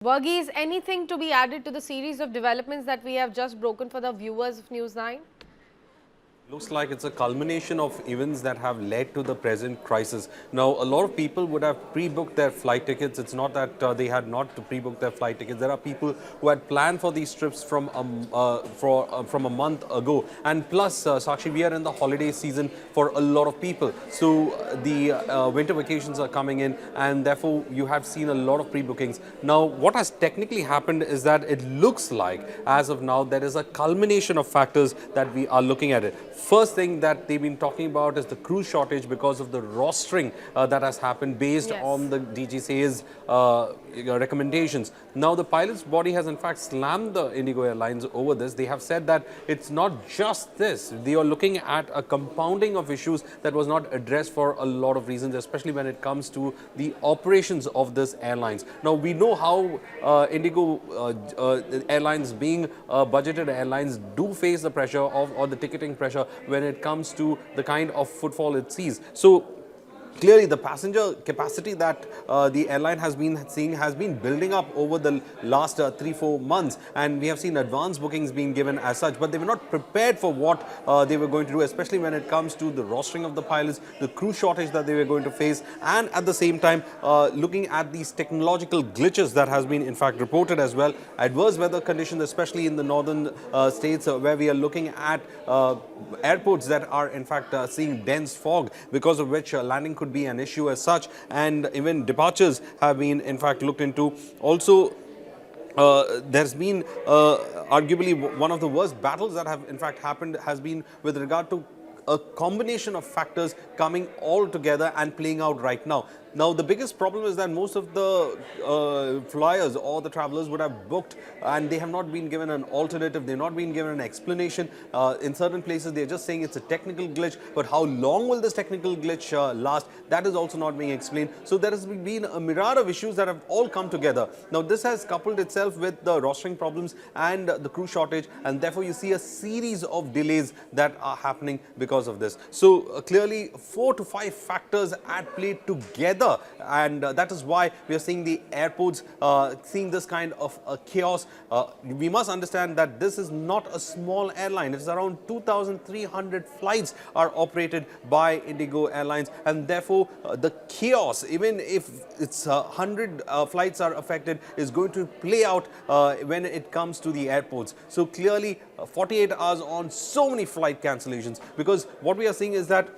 Varghese, anything to be added to the series of developments that we have just broken for the viewers of News 9? Looks like it's a culmination of events that have led to the present crisis. Now, a lot of people would have pre-booked their flight tickets. It's not that they had not pre-booked their flight tickets. There are people who had planned for these trips from a month ago. And plus, Sakshi, we are in the holiday season for a lot of people. So the winter vacations are coming in, and therefore you have seen a lot of pre-bookings. Now, what has technically happened is that it looks like, as of now, there is a culmination of factors that we are looking at it. First thing that they've been talking about is the crew shortage because of the rostering that has happened based on the DGCA's recommendations. Now, the pilots' body has in fact slammed the IndiGo Airlines over this. They have said that it's not just this. They are looking at a compounding of issues that was not addressed for a lot of reasons, especially when it comes to the operations of this airlines. Now, we know how IndiGo airlines being budgeted airlines do face the pressure of, or the ticketing pressure when it comes to the kind of footfall it sees. So clearly, the passenger capacity that the airline has been seeing has been building up over the last 3-4 months, and we have seen advance bookings being given as such, but they were not prepared for what they were going to do, especially when it comes to the rostering of the pilots, the crew shortage that they were going to face, and at the same time looking at these technological glitches that has been in fact reported as well, adverse weather conditions, especially in the northern states where we are looking at airports that are in fact seeing dense fog, because of which landing could be an issue as such, and even departures have been in fact looked into. Also, there's been arguably one of the worst battles that have in fact happened has been with regard to a combination of factors coming all together and playing out right now. Now, the biggest problem is that most of the flyers or the travelers would have booked and they have not been given an alternative. They've not been given an explanation. In certain places, they're just saying it's a technical glitch. But how long will this technical glitch last? That is also not being explained. So there has been a myriad of issues that have all come together. Now, this has coupled itself with the rostering problems and the crew shortage. And therefore, you see a series of delays that are happening because of this. So clearly, 4 to 5 factors at play together. And that is why we are seeing the airports seeing this kind of chaos. We must understand that this is not a small airline. It's around 2,300 flights are operated by IndiGo Airlines, and therefore the chaos, even if it's 100 flights are affected, is going to play out when it comes to the airports. So clearly 48 hours on, so many flight cancellations, because what we are seeing is that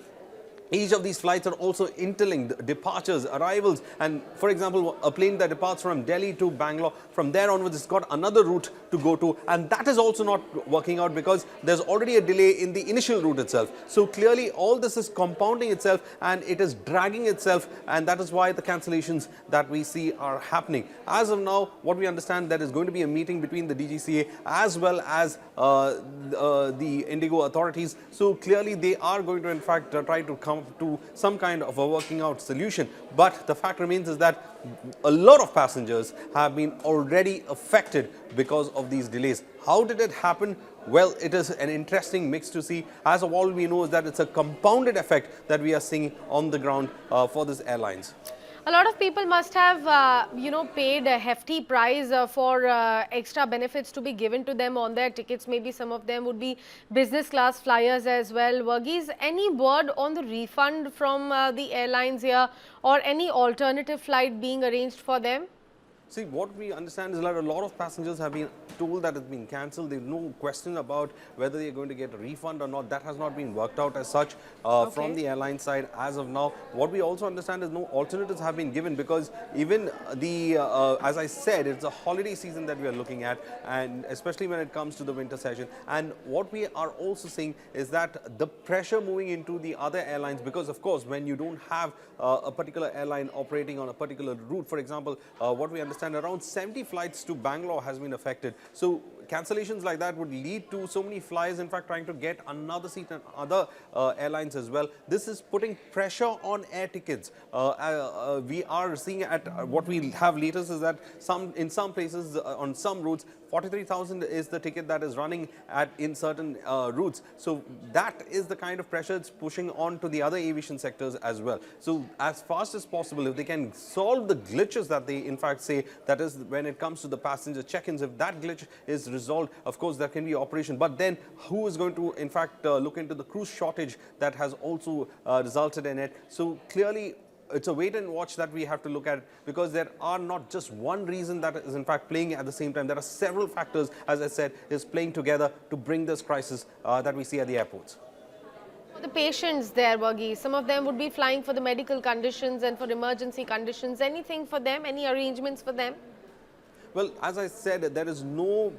each of these flights are also interlinked, departures, arrivals, and for example, a plane that departs from Delhi to Bangalore, from there onwards it's got another route to go to, and that is also not working out because there's already a delay in the initial route itself. So clearly all this is compounding itself and it is dragging itself, and that is why the cancellations that we see are happening. As of now, what we understand, there is going to be a meeting between the DGCA as well as the IndiGo authorities. So clearly they are going to in fact try to come to some kind of a working out solution. But the fact remains is that a lot of passengers have been already affected because of these delays. How did it happen? Well, it is an interesting mix to see. As of all we know is that it's a compounded effect that we are seeing on the ground for these airlines. A lot of people must have, paid a hefty price for extra benefits to be given to them on their tickets. Maybe some of them would be business class flyers as well. Varghese, any word on the refund from the airlines here, or any alternative flight being arranged for them? See, what we understand is that a lot of passengers have been told that it's been cancelled. There's no question about whether they're going to get a refund or not. That has not been worked out as such from the airline side as of now. What we also understand is no alternatives have been given, because even the, as I said, it's a holiday season that we are looking at, and especially when it comes to the winter session. And what we are also seeing is that the pressure moving into the other airlines, because of course, when you don't have a particular airline operating on a particular route, for example, what we understand, around 70 flights to Bangalore has been affected. So cancellations like that would lead to so many flyers, in fact, trying to get another seat and other airlines as well. This is putting pressure on air tickets. We are seeing at what we have latest is that in some places on some routes, 43,000 is the ticket that is running in certain routes. So that is the kind of pressure it's pushing on to the other aviation sectors as well. So as fast as possible, if they can solve the glitches that they in fact say, that is when it comes to the passenger check-ins, if that glitch is resolved, of course there can be operation. But then who is going to in fact look into the cruise shortage that has also resulted in it? So clearly it's a wait and watch that we have to look at, because there are not just one reason that is in fact playing at the same time. There are several factors, as I said, is playing together to bring this crisis that we see at the airports. The patients there, Varghese, some of them would be flying for the medical conditions and for emergency conditions. Anything for them? Any arrangements for them? Well, as I said, there is no,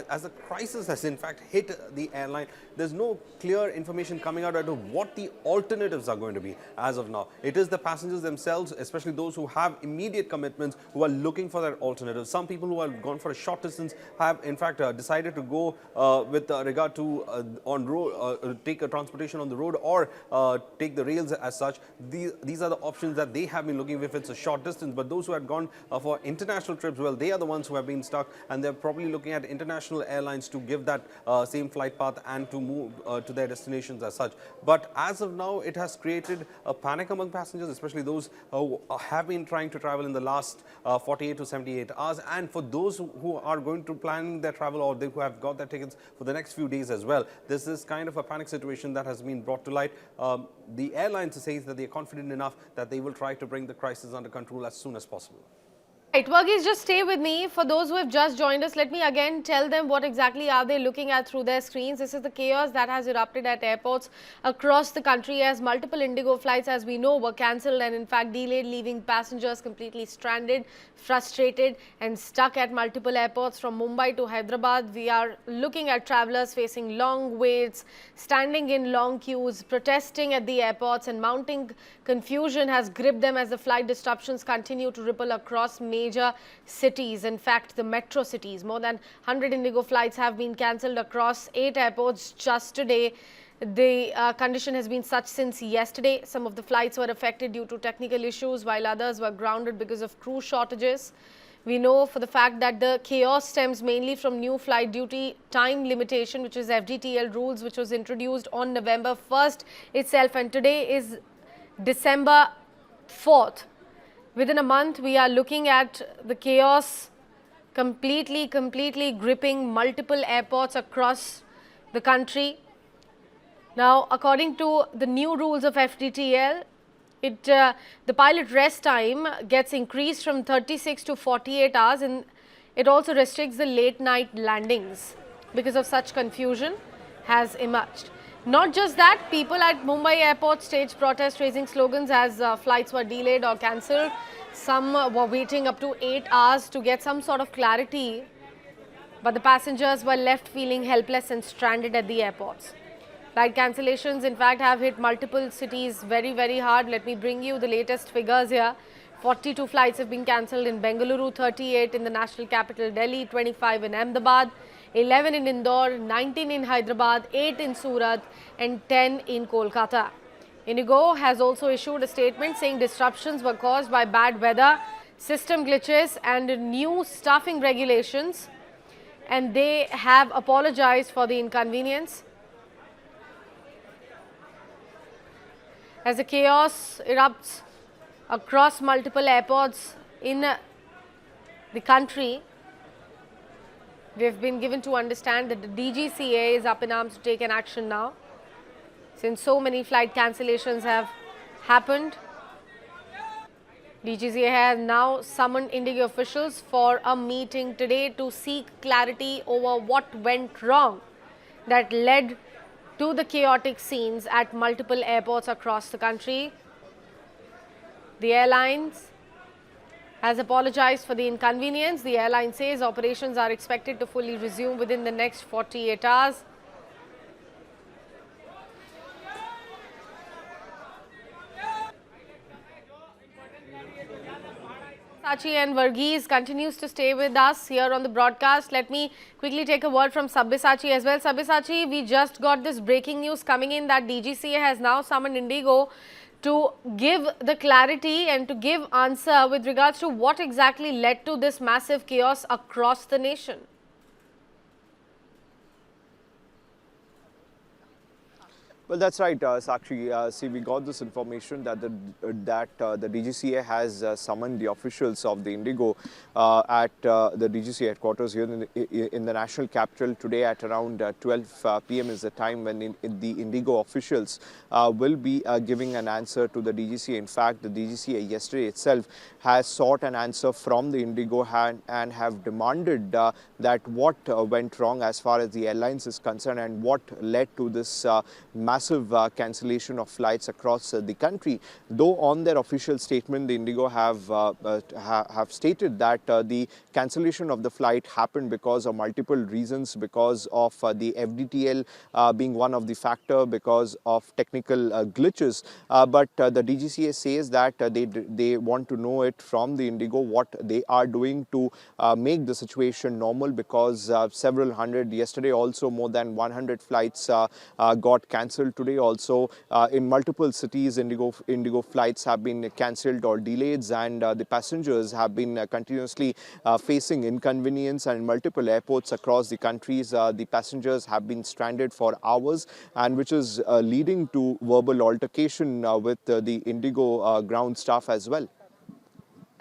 as the crisis has in fact hit the airline, there's no clear information coming out as to what the alternatives are going to be as of now. It is the passengers themselves, especially those who have immediate commitments, who are looking for that alternative. Some people who have gone for a short distance have in fact decided to go with regard to on road, take a transportation on the road, or take the rails as such. These are the options that they have been looking if it's a short distance. But those who had gone for international trips, well, they are the ones who have been stuck, and they're probably looking at international airlines to give that same flight path and to move to their destinations as such. But as of now, it has created a panic among passengers, especially those who have been trying to travel in the last 48 to 78 hours. And for those who are going to plan their travel, or they who have got their tickets for the next few days as well, this is kind of a panic situation that has been brought to light. The airlines say that they are confident enough that they will try to bring the crisis under control as soon as possible. Right, Varghese, just stay with me. For those who have just joined us, let me again tell them what exactly are they looking at through their screens. This is the chaos that has erupted at airports across the country, as multiple IndiGo flights, as we know, were cancelled and in fact delayed, leaving passengers completely stranded, frustrated and stuck at multiple airports from Mumbai to Hyderabad. We are looking at travellers facing long waits, standing in long queues, protesting at the airports, and mounting confusion has gripped them as the flight disruptions continue to ripple across major cities. In fact, the metro cities, more than 100 IndiGo flights have been cancelled across 8 airports just today. The condition has been such since yesterday. Some of the flights were affected due to technical issues, while others were grounded because of crew shortages. We know for the fact that the chaos stems mainly from new flight duty time limitation, which is FDTL rules, which was introduced on November 1st itself, and today is December 4th. Within a month, we are looking at the chaos completely gripping multiple airports across the country. Now, according to the new rules of FDTL, the pilot rest time gets increased from 36 to 48 hours, and it also restricts the late night landings because of such confusion has emerged. Not just that, people at Mumbai airport staged protests raising slogans as flights were delayed or cancelled. Some were waiting up to 8 hours to get some sort of clarity, but the passengers were left feeling helpless and stranded at the airports. Flight cancellations, in fact, have hit multiple cities very hard. Let me bring you the latest figures here. 42 flights have been cancelled in Bengaluru, 38 in the national capital Delhi, 25 in Ahmedabad, 11 in Indore, 19 in Hyderabad, 8 in Surat and 10 in Kolkata. IndiGo has also issued a statement saying disruptions were caused by bad weather, system glitches and new staffing regulations, and they have apologized for the inconvenience. As the chaos erupts across multiple airports in the country, we have been given to understand that the DGCA is up in arms to take an action now, since so many flight cancellations have happened. DGCA has now summoned IndiGo officials for a meeting today to seek clarity over what went wrong that led to the chaotic scenes at multiple airports across the country. The airlines has apologized for the inconvenience. The airline says operations are expected to fully resume within the next 48 hours. Sabyasachi and Varghese continues to stay with us here on the broadcast. Let me quickly take a word from Sabyasachi as well. Sabyasachi, we just got this breaking news coming in that DGCA has now summoned IndiGo to give the clarity and to give answer with regards to what exactly led to this massive chaos across the nation. Well, that's right, Sakshi. See, we got this information that the DGCA has summoned the officials of the IndiGo at the DGCA headquarters here in the national capital today at around 12 p.m. is the time when the IndiGo officials will be giving an answer to the DGCA. In fact, the DGCA yesterday itself has sought an answer from the IndiGo and have demanded that what went wrong as far as the airlines is concerned and what led to this massive cancellation of flights across the country. Though on their official statement, the IndiGo have stated that the cancellation of the flight happened because of multiple reasons, because of the FDTL being one of the factor, because of technical glitches. But the DGCA says that they want to know it from the IndiGo what they are doing to make the situation normal, because several hundred, yesterday also more than 100 flights got cancelled. Today also in multiple cities IndiGo flights have been cancelled or delayed, and the passengers have been continuously facing inconvenience, and in multiple airports across the countries the passengers have been stranded for hours, and which is leading to verbal altercation with the IndiGo ground staff as well.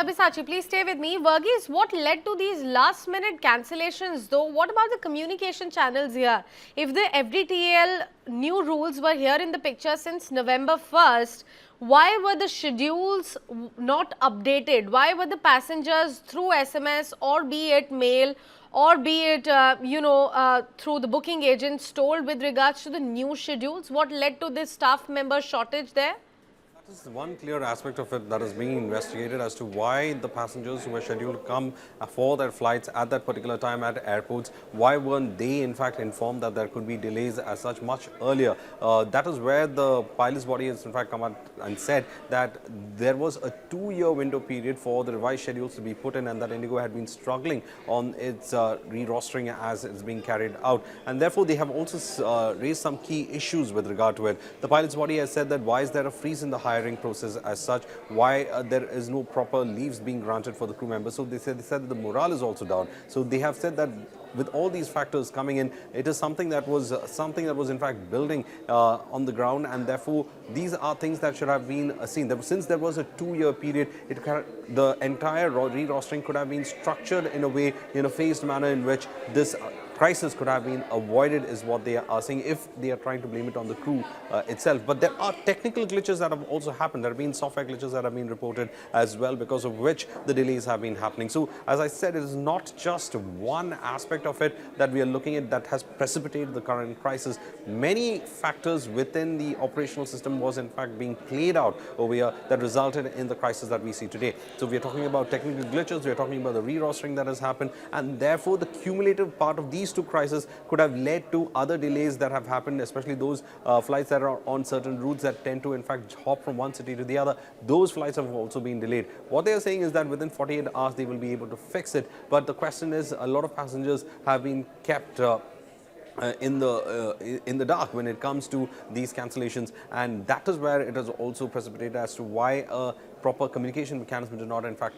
Sabyasachi, please stay with me. Varghese, what led to these last-minute cancellations though? What about the communication channels here? If the FDTL new rules were here in the picture since November 1st, why were the schedules not updated? Why were the passengers through SMS or be it mail or be it, through the booking agents told with regards to the new schedules? What led to this staff member shortage there? That is one clear aspect of it that is being investigated as to why the passengers who were scheduled to come for their flights at that particular time at airports, why weren't they in fact informed that there could be delays as such much earlier? That is where the pilots body has in fact come out and said that there was a 2-year window period for the revised schedules to be put in, and that IndiGo had been struggling on its re-rostering as it's being carried out, and therefore they have also raised some key issues with regard to it. The pilots body has said that why is there a freeze in the hiring process as such, why there is no proper leaves being granted for the crew members. So they said that the morale is also down. So they have said that with all these factors coming in, it is something that was in fact building on the ground, and therefore these are things that should have been seen. Since there was a 2-year period, the entire re-rostering could have been structured in a way, in a phased manner, in which this crisis could have been avoided, is what they are saying, if they are trying to blame it on the crew itself. But there are technical glitches that have also happened. There have been software glitches that have been reported as well, because of which the delays have been happening. So as I said, it is not just one aspect of it that we are looking at that has precipitated the current crisis. Many factors within the operational system was in fact being played out over here that resulted in the crisis that we see today. So we are talking about technical glitches, we are talking about the re-rostering that has happened, and therefore the cumulative part of these two crises could have led to other delays that have happened, especially those flights that are on certain routes that tend to in fact hop from one city to the other. Those flights have also been delayed. What they are saying is that within 48 hours they will be able to fix it, but the question is, a lot of passengers have been kept in the dark when it comes to these cancellations, and that is where it has also precipitated as to why a proper communication mechanism did not in fact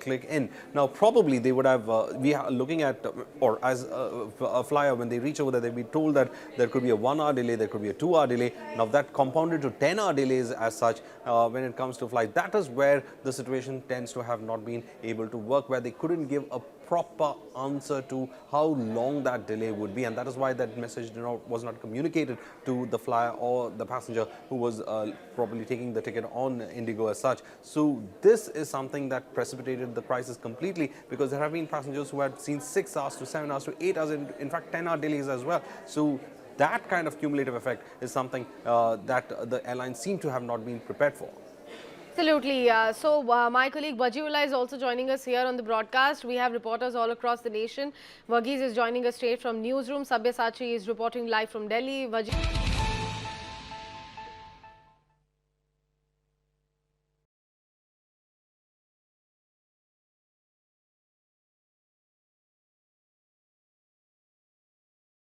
click in. Now probably they would have, we are looking at, or as a flyer, when they reach over there, they'll be told that there could be a 1-hour delay, there could be a 2-hour delay. Now that compounded to 10-hour delays as such when it comes to flight. That is where the situation tends to have not been able to work, where they couldn't give a proper answer to how long that delay would be, and that is why that message was not communicated to the flyer or the passenger who was probably taking the ticket on IndiGo as such. So this is something that precipitated the crisis completely, because there have been passengers who had seen 6 hours to 7 hours to 8 hours, in fact 10-hour delays as well. So that kind of cumulative effect is something that the airlines seem to have not been prepared for. Absolutely. My colleague Vajiullah is also joining us here on the broadcast. We have reporters all across the nation. Varghese is joining us straight from newsroom. Sabyasachi is reporting live from Delhi.